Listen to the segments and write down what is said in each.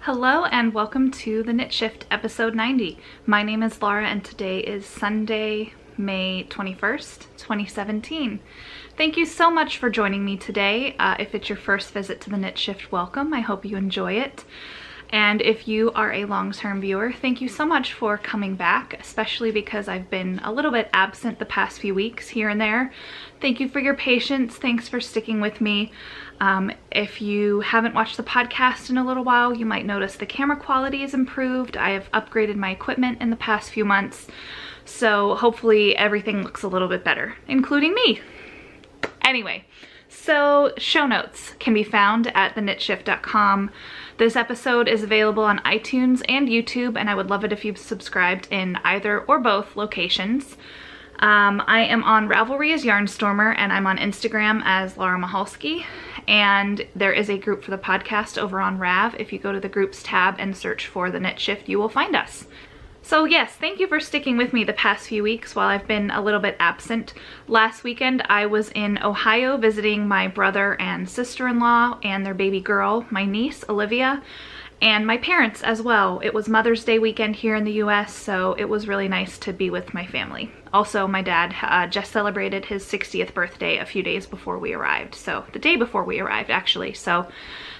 Hello and welcome to the Knit Shift episode 90. My name is Laura and today is Sunday, May 21st, 2017. Thank you so much for joining me today. If it's your first visit to the Knit Shift, welcome. I hope you enjoy it. And if you are a long-term viewer, thank you so much for coming back, especially because I've been a little bit absent the past few weeks here and there. Thank you for your patience. Thanks for sticking with me. If you haven't watched the podcast in a little while, you might notice the camera quality is improved. I have upgraded my equipment in the past few months, so hopefully everything looks a little bit better, including me. Anyway, so show notes can be found at theknitshift.com. This episode is available on iTunes and YouTube, and I would love it if you've subscribed in either or both locations. I am on Ravelry as Yarnstormer, and I'm on Instagram as Laura Mahalski, and there is a group for the podcast over on Rav. If you go to the groups tab and search for the Knit Shift, you will find us. So yes, thank you for sticking with me the past few weeks while I've been a little bit absent. Last weekend I was in Ohio visiting my brother and sister-in-law and their baby girl, my niece Olivia, and my parents as well. It was Mother's Day weekend here in the US, so it was really nice to be with my family. Also, my dad just celebrated his 60th birthday a few days before we arrived. So the day before we arrived, actually. So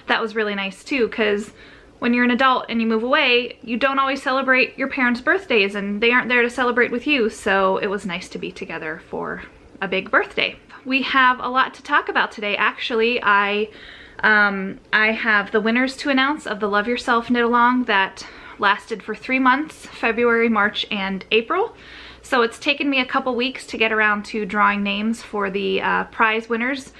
that was really nice too, because when you're an adult and you move away, you don't always celebrate your parents' birthdays and they aren't there to celebrate with you. So it was nice to be together for a big birthday. We have a lot to talk about today. Actually, I have the winners to announce of the Love Yourself Knit Along that lasted for 3 months, February, March, and April. So it's taken me a couple weeks to get around to drawing names for the prize winners.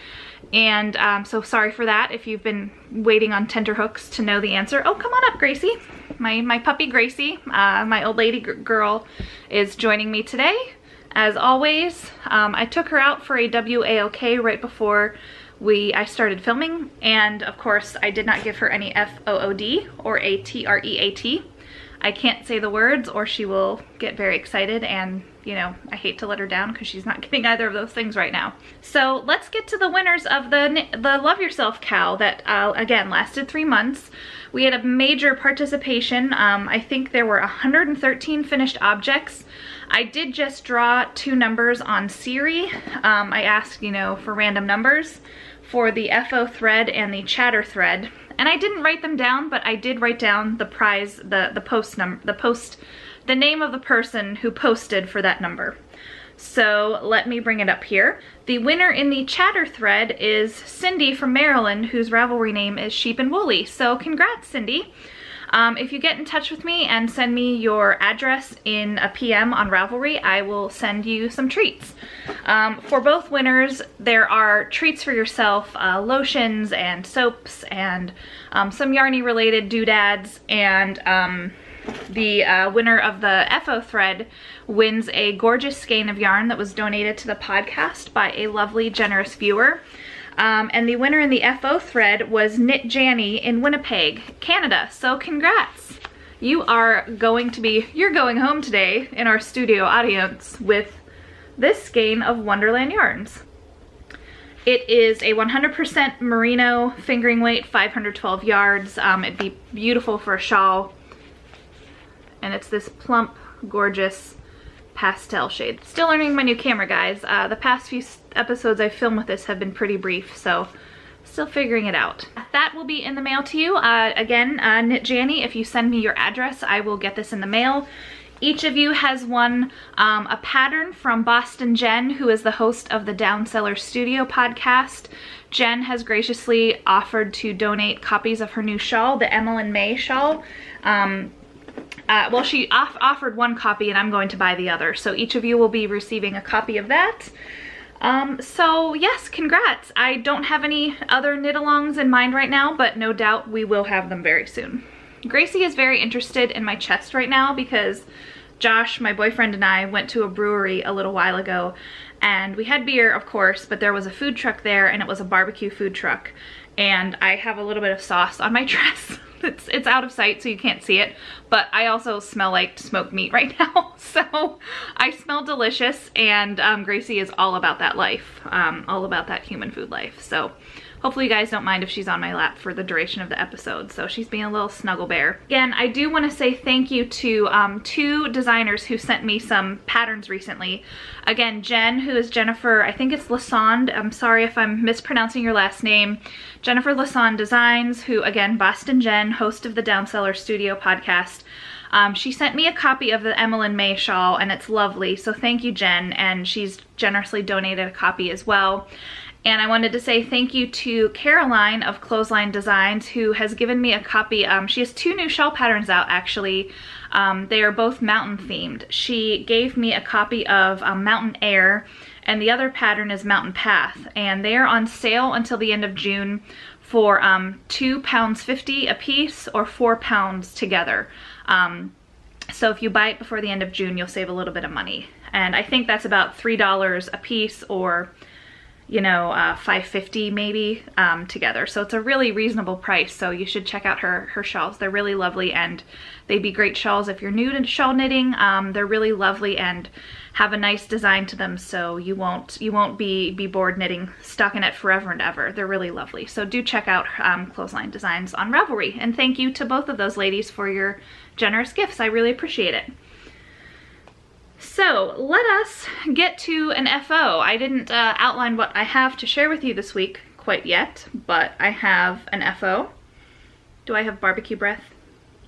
And so sorry for that if you've been waiting on tenterhooks to know the answer. Oh, come on up, Gracie. My puppy Gracie, my old lady girl, is joining me today. As always, I took her out for a WAOK right before I started filming, and of course I did not give her any FOOD or ATREAT. I can't say the words or she will get very excited, and you know, I hate to let her down because she's not getting either of those things right now. So let's get to the winners of the Love Yourself cow that again lasted 3 months. We had a major participation. I think there were 113 finished objects. I did just draw 2 numbers on Siri. I asked, you know, for random numbers for the FO thread and the chatter thread. And I didn't write them down, but I did write down the prize, the name of the person who posted for that number. So let me bring it up here. The winner in the chatter thread is Cindy from Maryland, whose Ravelry name is Sheep and Woolly. So congrats, Cindy. If you get in touch with me and send me your address in a PM on Ravelry, I will send you some treats. For both winners, there are treats for yourself, lotions and soaps and some yarny related doodads, and the winner of the FO thread wins a gorgeous skein of yarn that was donated to the podcast by a lovely, generous viewer. And the winner in the FO thread was Knit Janny in Winnipeg, Canada. So congrats. You're going home today in our studio audience with this skein of Wonderland yarns. It is a 100% merino fingering weight, 512 yards. It'd be beautiful for a shawl. And it's this plump, gorgeous pastel shade. Still learning my new camera, guys. The past few episodes I filmed with this have been pretty brief, so still figuring it out. That will be in the mail to you. Again, Knit Janny, if you send me your address, I will get this in the mail. Each of you has won a pattern from Boston Jen, who is the host of the Downseller Studio podcast. Jen has graciously offered to donate copies of her new shawl, the Emmeline May shawl. Well, she offered one copy and I'm going to buy the other. So each of you will be receiving a copy of that. So yes, congrats. I don't have any other knit-alongs in mind right now, but no doubt we will have them very soon. Gracie is very interested in my chest right now because Josh, my boyfriend, and I went to a brewery a little while ago, and we had beer, of course, but there was a food truck there, and it was a barbecue food truck. And I have a little bit of sauce on my dress. It's out of sight, so you can't see it, but I also smell like smoked meat right now, so I smell delicious, and Gracie is all about that life, all about that human food life. So hopefully you guys don't mind if she's on my lap for the duration of the episode. So she's being a little snuggle bear. Again, I do want to say thank you to 2 designers who sent me some patterns recently. Again, Jen, who is Jennifer, I think it's Lassonde. I'm sorry if I'm mispronouncing your last name. Jennifer Lassonde Designs, who, again, Boston Jen, host of the Downseller Studio podcast. She sent me a copy of the Emmeline May shawl, and it's lovely. So thank you, Jen, and she's generously donated a copy as well. And I wanted to say thank you to Caroline of Clothesline Designs, who has given me a copy. She has 2 new shawl patterns out, actually. They are both mountain themed. She gave me a copy of Mountain Air, and the other pattern is Mountain Path. And they are on sale until the end of June for £2.50 a piece or £4 together. So if you buy it before the end of June, you'll save a little bit of money. And I think that's about $3 a piece, or you know, $5.50 maybe together. So it's a really reasonable price. So you should check out her shawls. They're really lovely, and they'd be great shawls if you're new to shawl knitting. They're really lovely and have a nice design to them, so you won't be bored knitting stockinette forever and ever. They're really lovely. So do check out Clothesline Designs on Ravelry. And thank you to both of those ladies for your generous gifts. I really appreciate it. So let us get to an FO. I didn't outline what I have to share with you this week quite yet, but I have an FO. Do I have barbecue breath?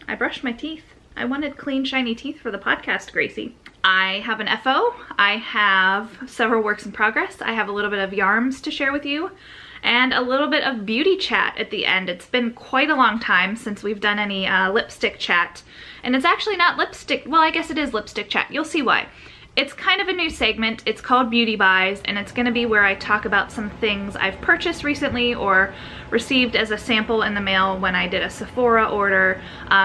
I brushed my teeth. I wanted clean, shiny teeth for the podcast, Gracie. I have an FO. I have several works in progress. I have a little bit of yarns to share with you, and a little bit of beauty chat at the end. It's been quite a long time since we've done any lipstick chat. And it's actually not lipstick, well, I guess it is lipstick chat. You'll see why. It's kind of a new segment. It's called Beauty Buys, and it's gonna be where I talk about some things I've purchased recently or received as a sample in the mail when I did a Sephora order,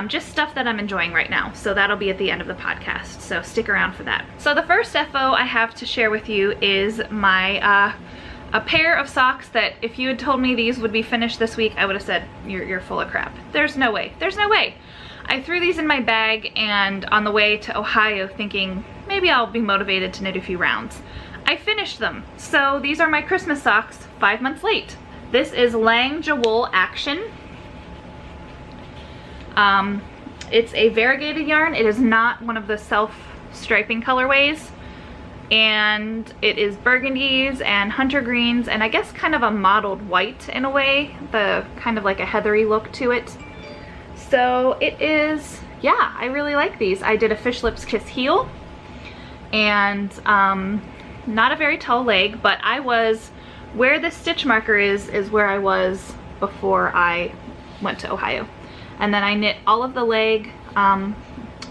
just stuff that I'm enjoying right now. So that'll be at the end of the podcast, so stick around for that. So the first FO I have to share with you is my, a pair of socks that if you had told me these would be finished this week, I would have said, you're full of crap. There's no way, there's no way. I threw these in my bag and on the way to Ohio thinking maybe I'll be motivated to knit a few rounds. I finished them. So these are my Christmas socks 5 months late. This is Lang Wool Action. It's a variegated yarn. It is not one of the self-striping colorways. And it is burgundies and hunter greens and I guess kind of a mottled white in a way. The kind of like a heathery look to it. So it is, yeah, I really like these. I did a Fish Lips Kiss heel and not a very tall leg, but I was, where the stitch marker is where I was before I went to Ohio. And then I knit all of the leg in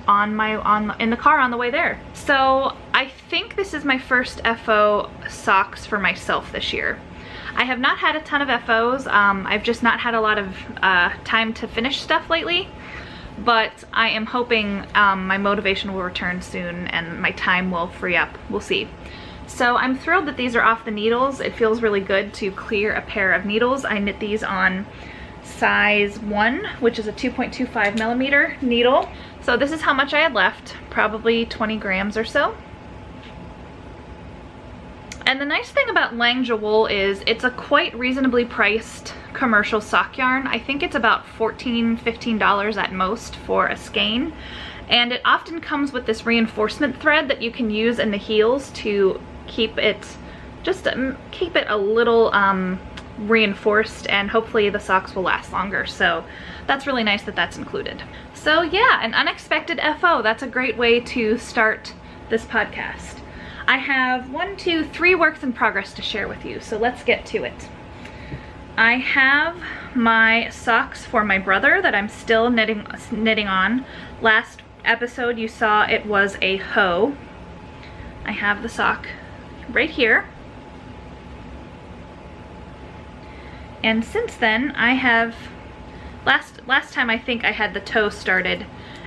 the car on the way there. So I think this is my first FO socks for myself this year. I have not had a ton of FOs. I've just not had a lot of time to finish stuff lately, but I am hoping my motivation will return soon and my time will free up. We'll see. So I'm thrilled that these are off the needles. It feels really good to clear a pair of needles. I knit these on size 1, which is a 2.25 millimeter needle. So this is how much I had left, probably 20 grams or so. And the nice thing about Lang Wool is it's a quite reasonably priced commercial sock yarn. I think it's about $14, $15 at most for a skein. And it often comes with this reinforcement thread that you can use in the heels to keep it, just keep it a little reinforced, and hopefully the socks will last longer. So that's really nice that that's included. So yeah, an unexpected FO. That's a great way to start this podcast. I have 3 works in progress to share with you, so let's get to it. I have my socks for my brother that I'm still knitting on. Last episode you saw it was a hoe. I have the sock right here. And since then I have, last time I think I had the toe started,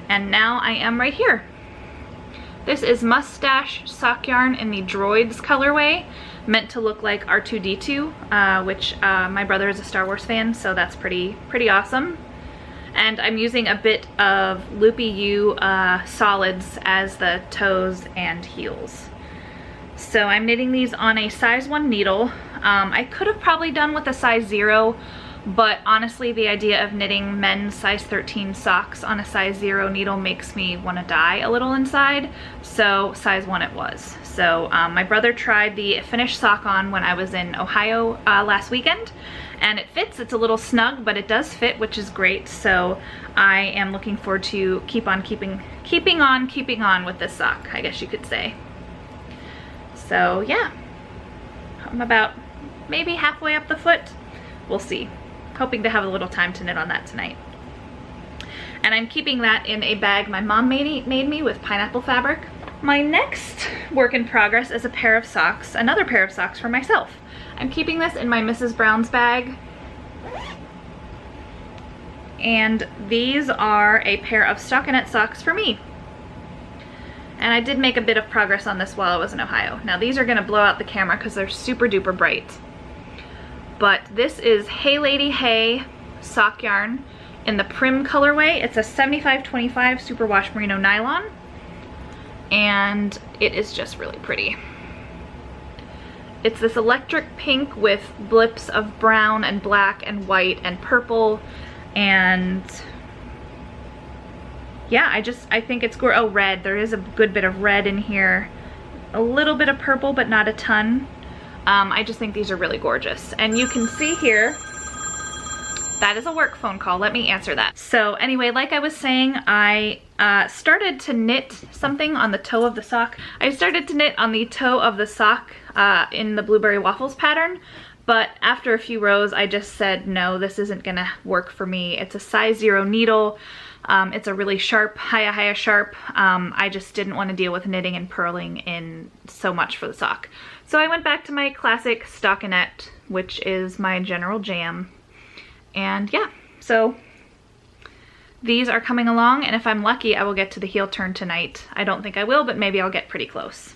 and now I am right here. This is Mustache sock yarn in the Droids colorway, meant to look like R2-D2, which my brother is a Star Wars fan, so that's pretty awesome. And I'm using a bit of Loopy U solids as the toes and heels. So I'm knitting these on a size 1 needle. I could have probably done with a size 0, but honestly the idea of knitting men's size 13 socks on a size 0 needle makes me want to die a little inside, so size 1 it was. So my brother tried the finished sock on when I was in Ohio last weekend, and it fits. It's a little snug, but it does fit, which is great. So I am looking forward to keeping on with this sock, I guess you could say. So yeah, I'm about maybe halfway up the foot. We'll see. Hoping to have a little time to knit on that tonight. And I'm keeping that in a bag my mom made me with pineapple fabric. My next work in progress is a pair of socks, another pair of socks for myself. I'm keeping this in my Mrs. Brown's bag. And these are a pair of stockinette socks for me. And I did make a bit of progress on this while I was in Ohio. Now these are gonna blow out the camera because they're super duper bright. But this is Hey Lady Hey sock yarn in the Prim colorway. It's a 75-25 superwash merino nylon. And it is just really pretty. It's this electric pink with blips of brown and black and white and purple, and yeah, I think it's gorgeous. Oh, red. There is a good bit of red in here. A little bit of purple, but not a ton. I just think these are really gorgeous. And you can see here, that is a work phone call. Let me answer that. So anyway, like I was saying, I started to knit something on the toe of the sock. I started to knit on the toe of the sock in the Blueberry Waffles pattern, but after a few rows, I just said, no, this isn't gonna work for me. It's a size 0 needle. It's a really sharp, high sharp. I just didn't want to deal with knitting and purling in so much for the sock. So I went back to my classic stockinette, which is my general jam. And yeah, so these are coming along, and if I'm lucky, I will get to the heel turn tonight. I don't think I will, but maybe I'll get pretty close.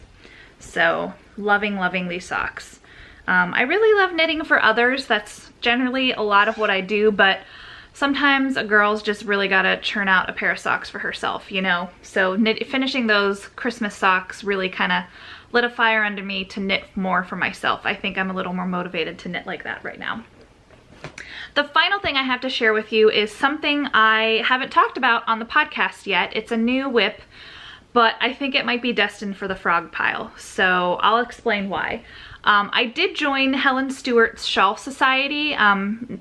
So loving these socks. I really love knitting for others. That's generally a lot of what I do, but sometimes a girl's just really gotta churn out a pair of socks for herself, you know? So finishing those Christmas socks really kind of lit a fire under me to knit more for myself. I think I'm a little more motivated to knit like that right now. The final thing I have to share with you is something I haven't talked about on the podcast yet. It's a new whip, but I think it might be destined for the frog pile. So I'll explain why. I did join Helen Stewart's Shawl Society,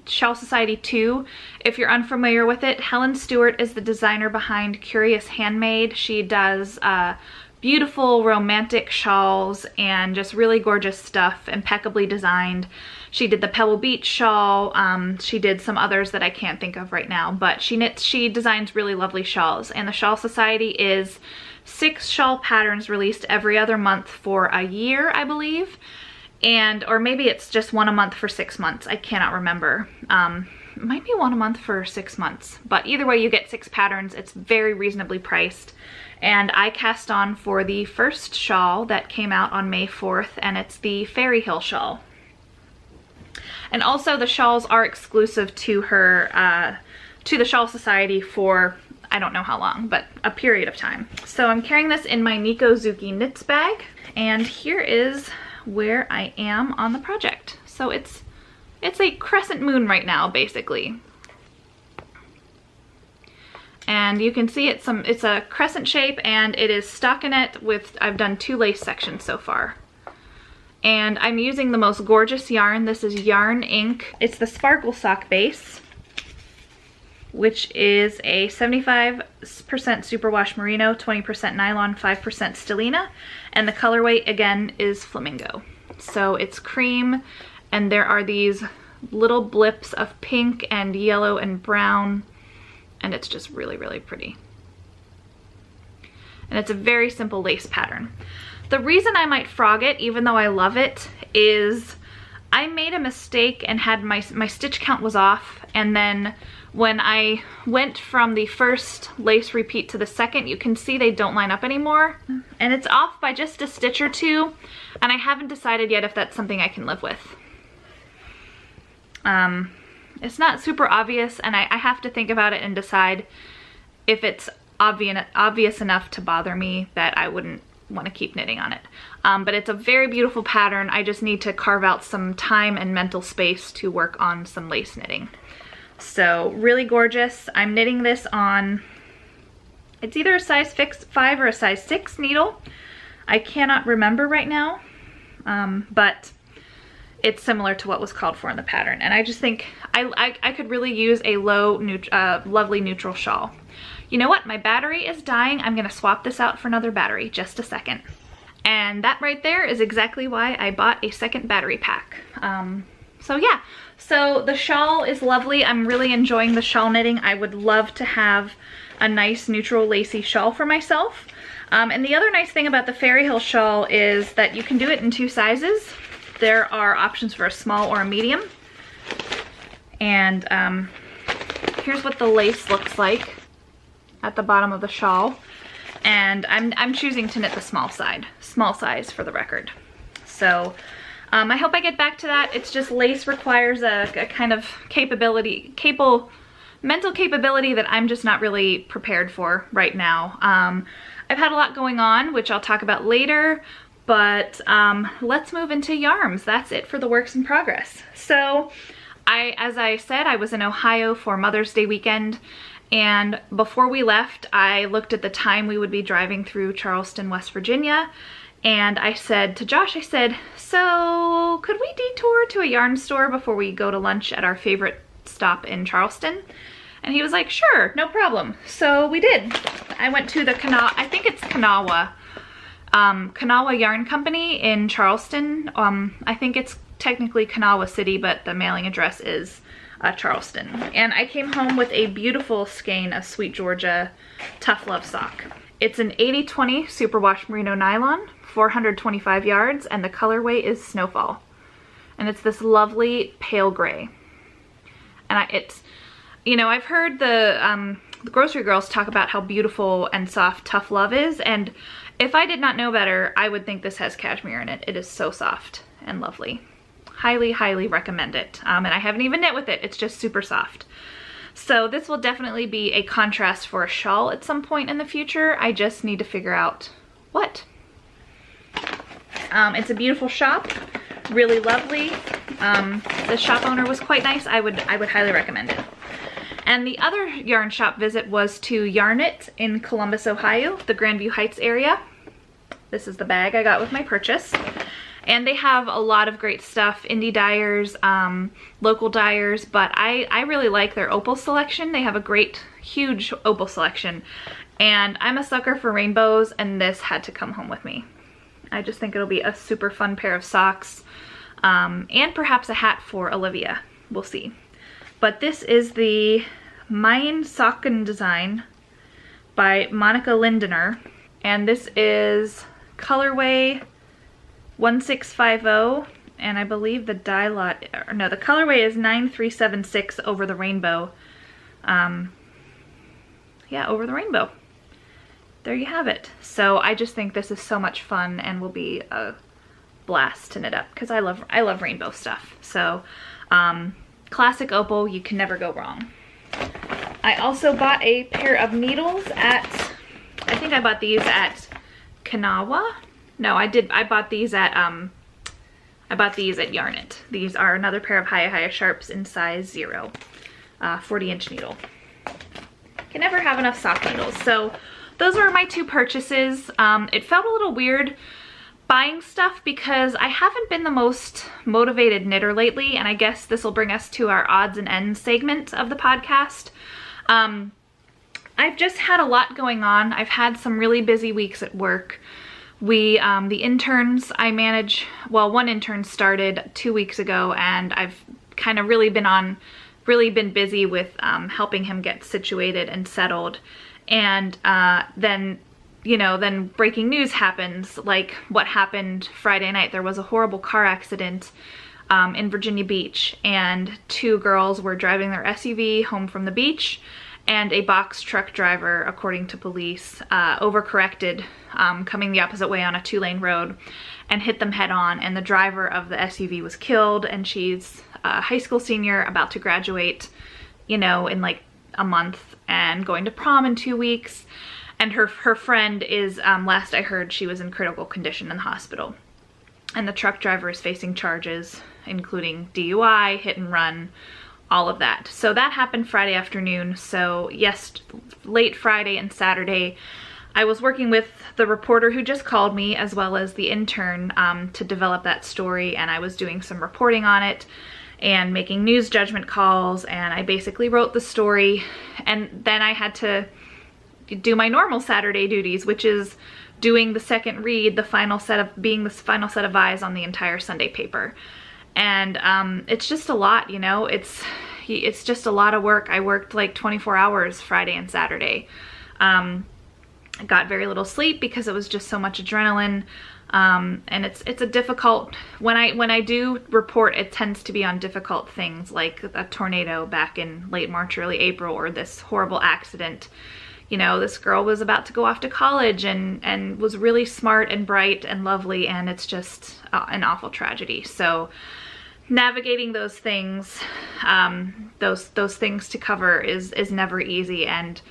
Shawl Society 2. If you're unfamiliar with it, Helen Stewart is the designer behind Curious Handmade. She does beautiful romantic shawls and just really gorgeous stuff, impeccably designed. She did the Pebble Beach shawl. She did some others that I can't think of right now, but she designs really lovely shawls. And the Shawl Society is 6 shawl patterns released every other month for a year, I believe. Or maybe it's just one a month for 6 months. I cannot remember. It might be one a month for 6 months, but either way you get 6 patterns. It's very reasonably priced. And I cast on for the first shawl that came out on May 4th, and it's the Fairy Hill shawl. And also the shawls are exclusive to her, to the Shawl Society for, I don't know how long, but a period of time. So I'm carrying this in my Nico Zuki Knits bag, and here is where I am on the project. So it's a crescent moon right now, basically. And you can see it's a crescent shape, and it is stockinette with, I've done 2 lace sections so far. And I'm using the most gorgeous yarn. This is Yarn Ink. It's the Sparkle Sock base, which is a 75% superwash merino, 20% nylon, 5% stellina. And the colorway, again, is Flamingo. So it's cream, and there are these little blips of pink and yellow and brown, and it's just really pretty. And it's a very simple lace pattern. The reason I might frog it, even though I love it, is I made a mistake and had my stitch count was off, and then when I went from the first lace repeat to the second, you can see they don't line up anymore, and it's off by just a stitch or 2, and I haven't decided yet if that's something I can live with. It's not super obvious, and I have to think about it and decide if it's obvious enough to bother me that I wouldn't want to keep knitting on it. But it's a very beautiful pattern. I just need to carve out some time and mental space to work on some lace knitting. So really gorgeous. I'm knitting this on, it's either a size 5 or a size 6 needle. I cannot remember right now, but it's similar to what was called for in the pattern. And I just think I could really use a lovely neutral shawl. You know what? My battery is dying. I'm gonna swap this out for another battery. Just a second. And that right there is exactly why I bought a second battery pack. So yeah, so the shawl is lovely. I'm really enjoying the shawl knitting. I would love to have a nice neutral lacy shawl for myself. And the other nice thing about the Fairy Hill shawl is that you can do it in 2 sizes. There are options for a small or a medium. And here's what the lace looks like at the bottom of the shawl. And I'm choosing to knit the small size for the record. So I hope I get back to that. It's just lace requires a kind of mental capability that I'm just not really prepared for right now. I've had a lot going on, which I'll talk about later, but let's move into yarns. That's it for the works in progress. So as I said, I was in Ohio for Mother's Day weekend, and before we left, I looked at the time we would be driving through Charleston, West Virginia, and I said to Josh, I said, so could we detour to a yarn store before we go to lunch at our favorite stop in Charleston? And he was like, sure, no problem. So we did. I went to the I think it's Kanawha Yarn Company in Charleston. I think it's technically Kanawha City, but the mailing address is Charleston. And I came home with a beautiful skein of Sweet Georgia Tough Love sock. It's an 80/20 superwash merino nylon, 425 yards, and the colorway is Snowfall. And it's this lovely pale gray. And it's, you know, I've heard the grocery girls talk about how beautiful and soft Tough Love is, and if I did not know better, I would think this has cashmere in it. It is so soft and lovely. Highly, highly recommend it. And I haven't even knit with it. It's just super soft. So this will definitely be a contrast for a shawl at some point in the future. I just need to figure out what. It's a beautiful shop, really lovely. The shop owner was quite nice. I would highly recommend it. And the other yarn shop visit was to Yarn It in Columbus, Ohio, the Grandview Heights area. This is the bag I got with my purchase. And they have a lot of great stuff, indie dyers, local dyers, but I really like their opal selection. They have a great, huge opal selection. And I'm a sucker for rainbows, and this had to come home with me. I just think it'll be a super fun pair of socks, and perhaps a hat for Olivia. We'll see. But this is the Mein Socken design by Monica Lindener, and this is colorway 1650, and I believe the dye lot, or no, the colorway is 9376 over the rainbow. Yeah, over the rainbow. There you have it. So I just think this is so much fun and will be a blast to knit up, because I love rainbow stuff. So classic opal, you can never go wrong. I also bought a pair of needles at, I think I bought these at Kanawha. No, I bought these at Yarn It. These are another pair of Hiya Sharps in size 0, 40-inch needle. Can never have enough sock needles. So those are my 2 purchases. It felt a little weird buying stuff because I haven't been the most motivated knitter lately, and I guess this will bring us to our odds and ends segment of the podcast. I've just had a lot going on. I've had some really busy weeks at work. The interns I manage, well, one intern started 2 weeks ago, and I've kind of really been busy with helping him get situated and settled. And then breaking news happens, like what happened Friday night. There was a horrible car accident in Virginia Beach, and 2 girls were driving their SUV home from the beach, and a box truck driver, according to police, overcorrected, coming the opposite way on a 2-lane road, and hit them head on, and the driver of the SUV was killed, and she's a high school senior about to graduate, in like a month, and going to prom in 2 weeks. And her friend is, last I heard, she was in critical condition in the hospital. And the truck driver is facing charges, including DUI, hit and run, all of that. So that happened Friday afternoon. So yes, late Friday and Saturday, I was working with the reporter who just called me, as well as the intern, to develop that story, and I was doing some reporting on it and making news judgment calls, and I basically wrote the story, and then I had to do my normal Saturday duties, which is doing the second read, being the final set of eyes on the entire Sunday paper. And it's just a lot, you know, it's just a lot of work. I worked like 24 hours Friday and Saturday. I got very little sleep because it was just so much adrenaline. And it's a difficult, when I do report, it tends to be on difficult things like a tornado back in late March, early April, or this horrible accident. You know, this girl was about to go off to college and was really smart and bright and lovely, and it's just an awful tragedy. So navigating those things, those things to cover is never easy. And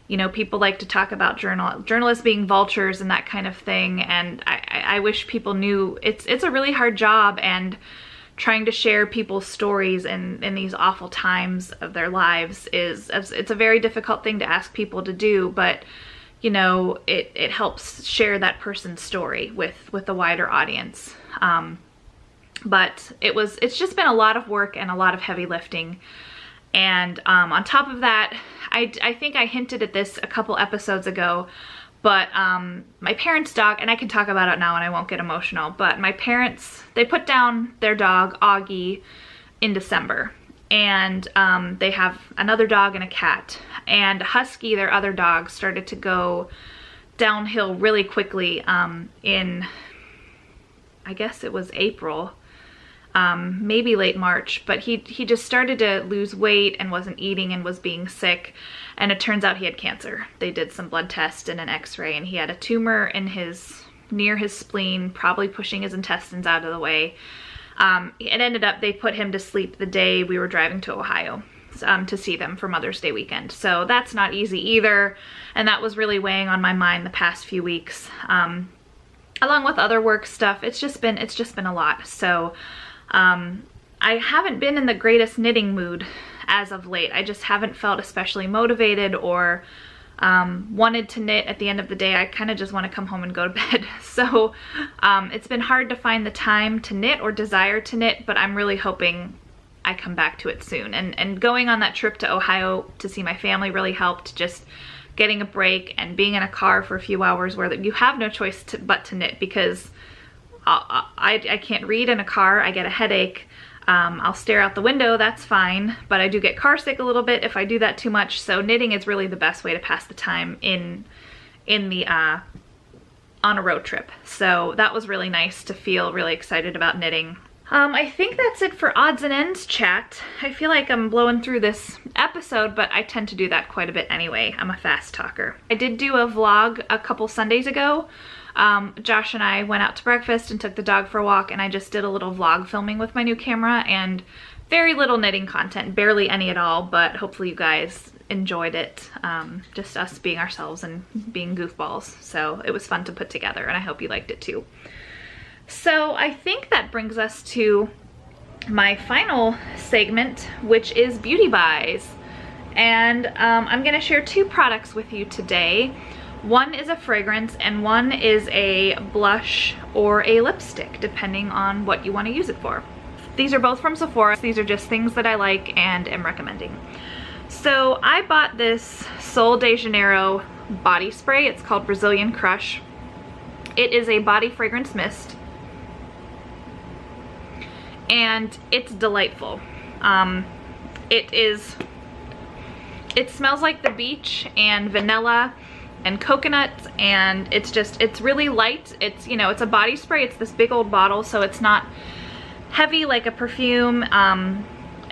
you know, people like to talk about journalists being vultures and that kind of thing, and I wish people knew it's a really hard job, and trying to share people's stories in these awful times of their lives it's a very difficult thing to ask people to do, but you know, it helps share that person's story with a wider audience. But it's just been a lot of work and a lot of heavy lifting. And on top of that, I think I hinted at this a couple episodes ago, but my parents' dog, and I can talk about it now and I won't get emotional, but my parents, they put down their dog, Augie, in December. And they have another dog and a cat. And Husky, their other dog, started to go downhill really quickly in, I guess it was April. Maybe late March, but he just started to lose weight and wasn't eating and was being sick, and it turns out he had cancer. They did some blood tests and an x-ray, and he had a tumor in near his spleen, probably pushing his intestines out of the way. It ended up, they put him to sleep the day we were driving to Ohio to see them for Mother's Day weekend. So that's not easy either, and that was really weighing on my mind the past few weeks. Along with other work stuff, it's just been a lot. So I haven't been in the greatest knitting mood as of late. I just haven't felt especially motivated or wanted to knit at the end of the day. I kind of just want to come home and go to bed. So it's been hard to find the time to knit or desire to knit, but I'm really hoping I come back to it soon. And going on that trip to Ohio to see my family really helped, just getting a break and being in a car for a few hours where you have no choice but to knit, because I can't read in a car. I get a headache. I'll stare out the window, that's fine, but I do get car sick a little bit if I do that too much. So knitting is really the best way to pass the time on a road trip. So that was really nice to feel really excited about knitting. I think that's it for odds and ends chat. I feel like I'm blowing through this episode, but I tend to do that quite a bit anyway. I'm a fast talker. I did do a vlog a couple Sundays ago. Josh and I went out to breakfast and took the dog for a walk, and I just did a little vlog filming with my new camera, and very little knitting content, barely any at all, but hopefully you guys enjoyed it. Just us being ourselves and being goofballs. So it was fun to put together, and I hope you liked it too. So I think that brings us to my final segment, which is beauty buys. And I'm gonna share two products with you today. One is a fragrance and one is a blush or a lipstick, depending on what you want to use it for. These are both from Sephora. These are just things that I like and am recommending. So I bought this Sol de Janeiro body spray. It's called Brazilian Crush. It is a body fragrance mist, and it's delightful. It smells like the beach and vanilla and coconut, and it's really light. It's, you know, it's a body spray. It's this big old bottle, so it's not heavy like a perfume.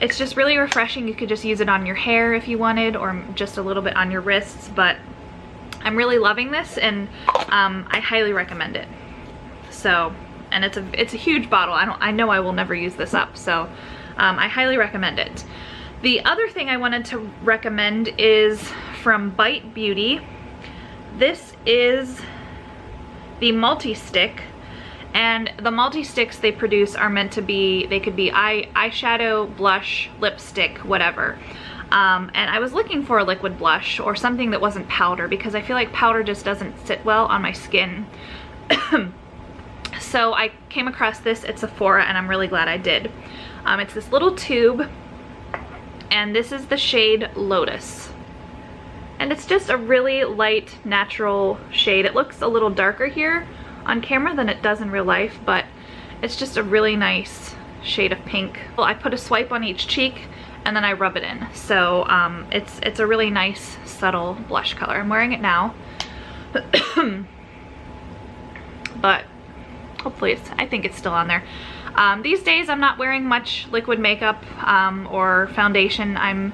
It's just really refreshing. You could just use it on your hair if you wanted, or just a little bit on your wrists, but I'm really loving this, and I highly recommend it. So, and it's a huge bottle. I know I will never use this up, so I highly recommend it. The other thing I wanted to recommend is from Bite Beauty. This is the multi-stick, and the multi-sticks they produce are meant to be, they could be eyeshadow, blush, lipstick, whatever. And I was looking for a liquid blush or something that wasn't powder, because I feel like powder just doesn't sit well on my skin. So I came across this at Sephora, and I'm really glad I did. It's this little tube, and this is the shade Lotus. And it's just a really light, natural shade. It looks a little darker here on camera than it does in real life, but it's just a really nice shade of pink. Well, I put a swipe on each cheek, and then I rub it in. So it's a really nice, subtle blush color. I'm wearing it now. But hopefully I think it's still on there. These days I'm not wearing much liquid makeup or foundation. I'm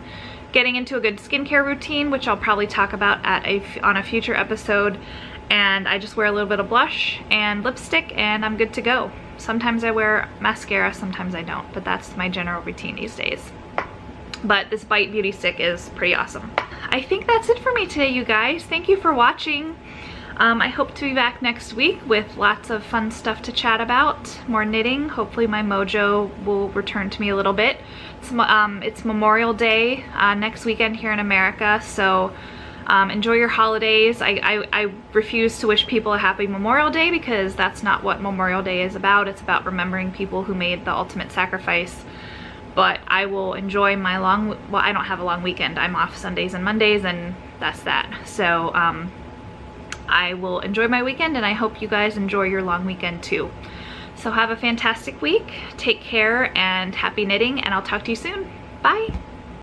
getting into a good skincare routine, which I'll probably talk about on a future episode. And I just wear a little bit of blush and lipstick, and I'm good to go. Sometimes I wear mascara, sometimes I don't, but that's my general routine these days. But this Bite Beauty stick is pretty awesome. I think that's it for me today, you guys. Thank you for watching. I hope to be back next week with lots of fun stuff to chat about, more knitting. Hopefully my mojo will return to me a little bit. It's Memorial Day next weekend here in America, so enjoy your holidays. I refuse to wish people a happy Memorial Day, because that's not what Memorial Day is about. It's about remembering people who made the ultimate sacrifice. But I will enjoy my well, I don't have a long weekend. I'm off Sundays and Mondays, and that's that. So I will enjoy my weekend, and I hope you guys enjoy your long weekend too. So have a fantastic week, take care, and happy knitting, and I'll talk to you soon. Bye!